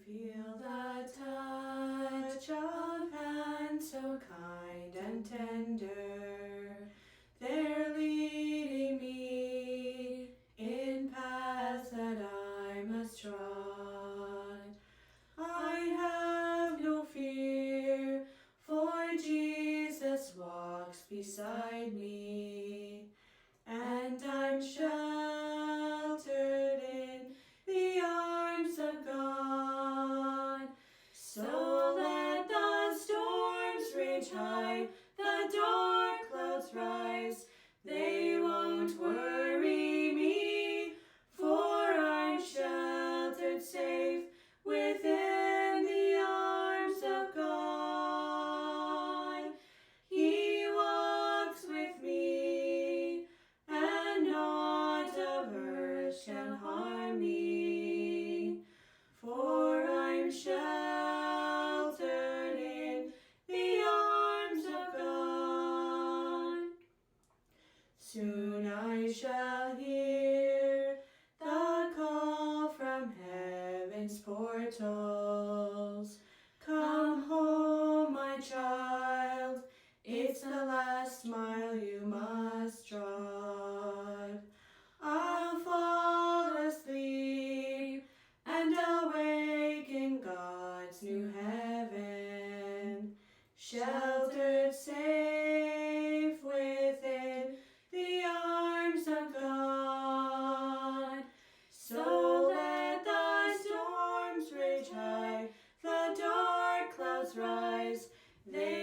Feel the touch of hands so kind and tender. They're leading me in paths that I must trod. I have no fear, for Jesus walks beside me, and I'm sheltered in the arms of God. So let the storms rage high, the dark clouds rise, they won't worry me, for I'm sheltered safe within the arms of God. He walks with me, and naught of earth can harm me, for I'm sheltered in the arms of God. Soon I shall hear the call from heaven's portals. Come home, my child, it's the last mile you must trod. I'll fall asleep and awake in God's new heaven, sheltered safe within the arms of God. So let the storms rage high, the dark clouds rise, they